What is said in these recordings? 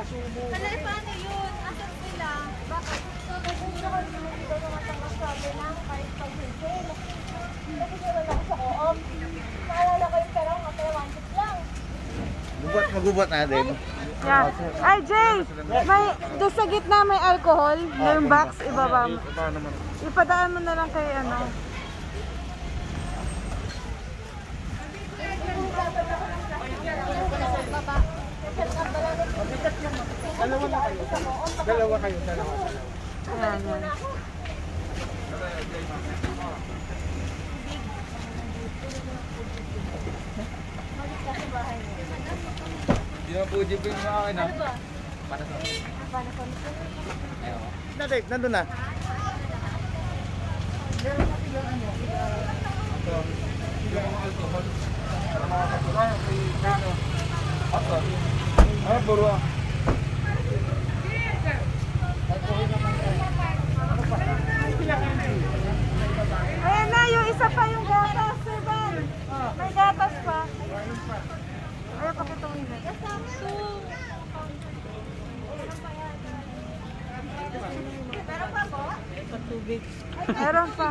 Kalay, paano yun? Asan sila? Bakit? Kung saan hindi daw naman sabi lang kahit pag-hito. Nagkakaroon ako sa co-op. Naalala ko yung tarong ako, 1 lang. Magubat natin. Yeah. Ay, Jay! May, doon sa gitna may alcohol. Yung box, ibaba mo. Ipadaan mo na lang kay ano. Dalawa kayo. Ayan, yan. Hindi na po jeep yung mga akin ha. Para sa akin. Na Dave, nandun na. Ay, puro ah. Ayan na, yung isa pa yung gatas, Sir Van. May gatas pa. Ayaw pa kitong ina. Meron pa po? Meron pa.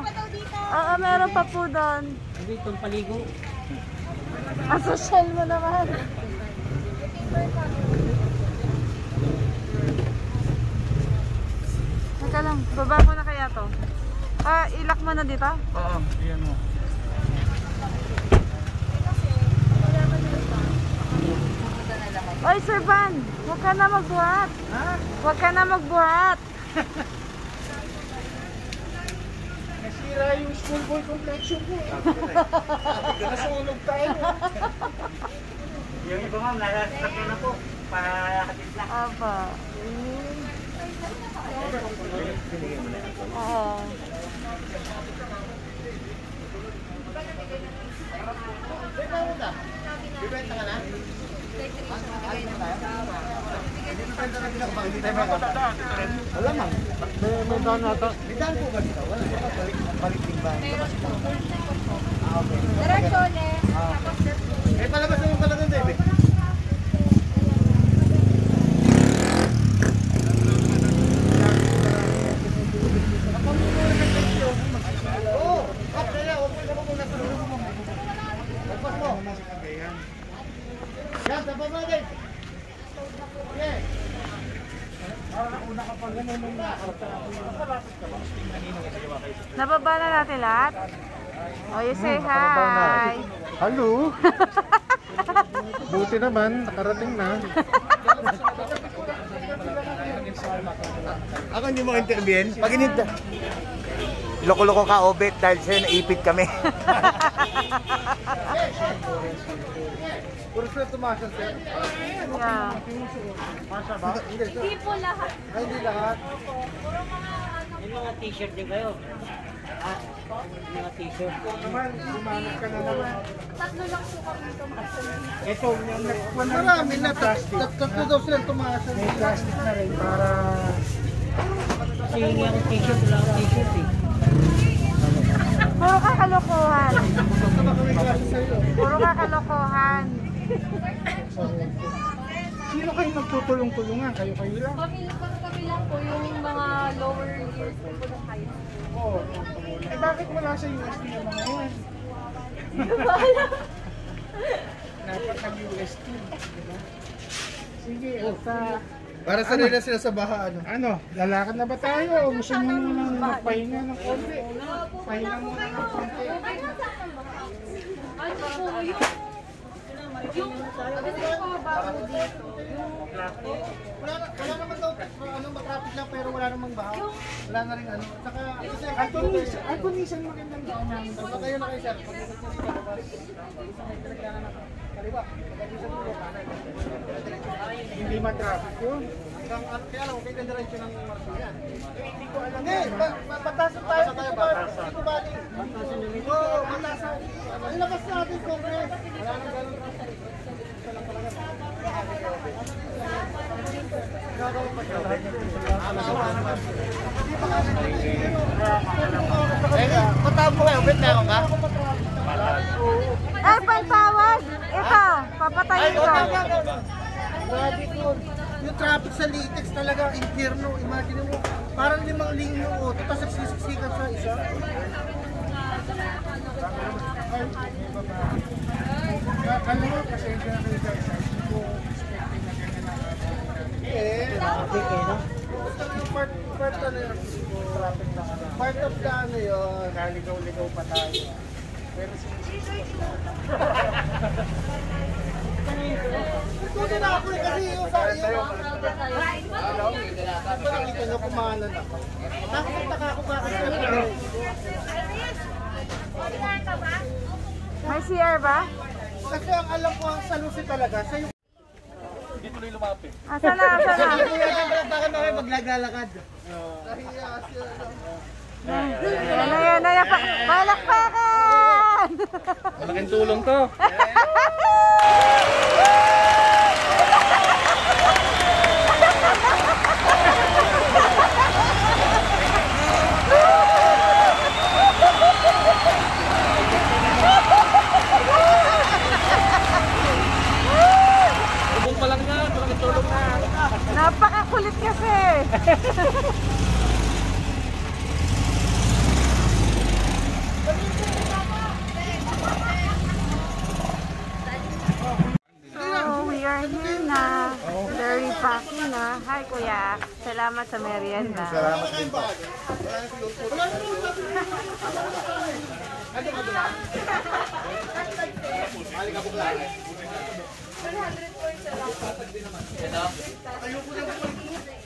Oo, meron pa po doon. Hindi, itong paligo. Ang social mo naman. Teka lang, baba mo na kaya to. Ilak mo na dito? Oo, iyan mo. Oy, Sir Van, huwag ka na magbuhat. Ha? Huwag ka na magbuhat. Nasira yung schoolboy complexion ko. Nasunog tayo. Yung iba ma'am, nalasak na po. Pahatid lang. Aba. Oo. Bibenta ka na? Wala man. May daan nata. May daan po ba dito? Wala. Balik din ba? Okay. Diretso ulit. Eh, palabas naman pala ng David. Oo. Kaya, huwag mo na muna sa loob mo. Lagpas mo. Yan, tapos mo din. Okay. Una ka pa ganun nung nakarta. Nababa na natin lahat? Oh, you say hi. Hello. Buti naman, nakarating na. Ako hindi mo interviewin. Pag inita. Loko-loko ka, Obet, dahil sa'yo naipit kami. Puro sila tumasal, sir. Yeah. Masya ba? Hindi po lahat. Ay, hindi lahat. May mga t-shirt din kayo. May mga t-shirt. Naman, lumanap ka na naman. Tatlo lang po kami tumasal. Ito, marami na. Tatlo daw sila tumasal. May plastic na rin para... Kasi yung t-shirt, wala akong t-shirt eh. Puro kakalokohan. Baka may klase sa'yo. Puro kakalokohan. Sino kayo magtutulong-tulungan? Kayo lang? Kami lang po yung mga lower years po ng high school. Oo. Eh bakit wala sa UST yung mga yan? Dapat nag-UST. Diba? Sige, sa... Para sa nila sila sa baha, ano? Lalakad na ba tayo? Gusto mo nang magpahinga ng konti? Pahinga muna ng konti. Ano po yung... Yung... Kasi po bago dito. Wala naman daw, matraffic lang pero wala namang baha. Wala na rin ano. Saka, Antonisan magandang daan namin. Saka kayo na kayo, sir. Pag-ikot nyo sa labas. Kaliwa. Pag-ikot nyo kanan. Hindi man traffic yun. Kaya alam ko, kayo diretso ng Marsilia. Hindi ko alam. Hindi, patasan tayo. Dito ba? Patasan nyo. Oo, patasan. Ilabas natin, Congress. Wala nang ganun. Patawag mo kayo, bet meron ka? Ay, pantawag! Ito, papatayin ko. Grabe ko. Yung traffic sa Litex talaga, impyerno. Imagine mo, parang 5 linya yung auto, tapos nagsisiksikan sa isa. Alam mo, pasensya na kayo guys. Hindi ko expecting na ganyan lang. Traffic eh, no? Basta yung part ano yun, traffic na ano. Part of the ano yun. Naligaw-ligaw pa tayo. Pero Ito na ako kasi yung sa iyo. Nakita nyo kumanan ako. Nakakita ako bakit na May CR ba? Kasi ang alam ko ang salusi talaga sa yung Asa na, asa na? baka na kayo maglalakad. Yan na, palakpakan! malaking tulong to. Ubong pa lang yan, malaking tulong na. Napakakulit kasi. So, we are here na. Very packing na. Hi, Kuya. Salamat sa merienda. Salamat din po.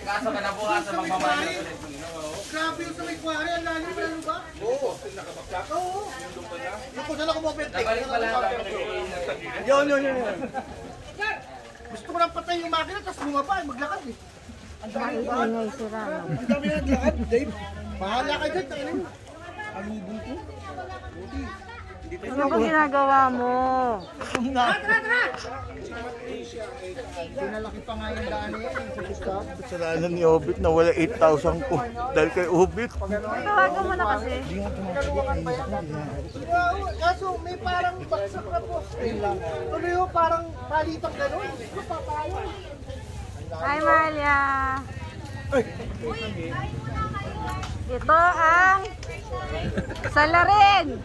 Kaso ka na bukas sa magmamahal. Grabe yung sa may kwari, ang lalim pa ano ba? Oo, nakabaksak. Oo. Yung po sila kumopente. Yun. Gusto ko lang patay yung makina, tapos bumaba, maglakad eh. Ang ingay sila. No? Ang dami naglakad, Dave. Bahala ka dyan, tayo na. Alubong ko. Ano ba ginagawa mo? Pinalaki pa nga yung daan niya sa Gustav. Kasalanan ni Obit na wala 8,000 po dahil kay Obit. Tawagan mo na kasi. Kaso may parang baksak na po. Tuloy yung parang palitang gano'n. Papaya. Hi, Malia. Ito ang salarin.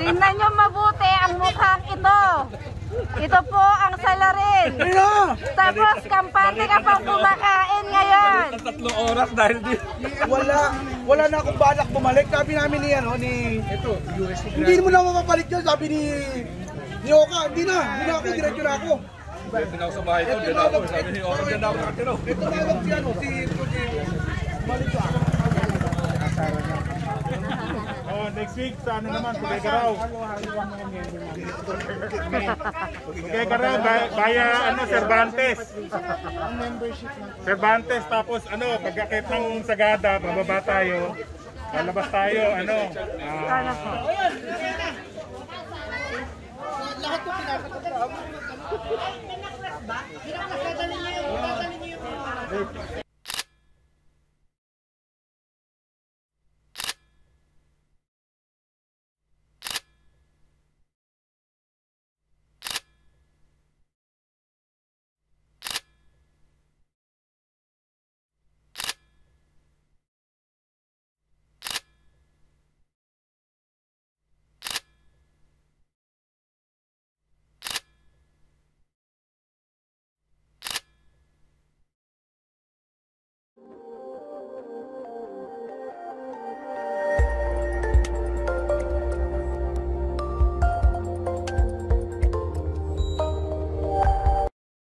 Tingnan nyo mabuti ang mukhang ito. Ito po ang salarin. Tapos kampante ka pang kumakain ngayon. 3 oras dahil di. Wala na akong balak bumalik. Sabi namin ni ito, hindi mo na mapapalik yun. Sabi ni Oka, hindi na ako, diretso na ako. Hindi na ako sa bahay ko, dyan ako. Sabi ni Oro, dyan ako nakatiro. Ito na lang si balik ko ako. Oh, next week sa ano naman, Pugay-Garaw. Pugay-Garaw, via Cervantes. Cervantes, tapos pagkakit ng Sagada, bababa tayo. Lalabas tayo, Sana po. Lahat ko pinapatapos.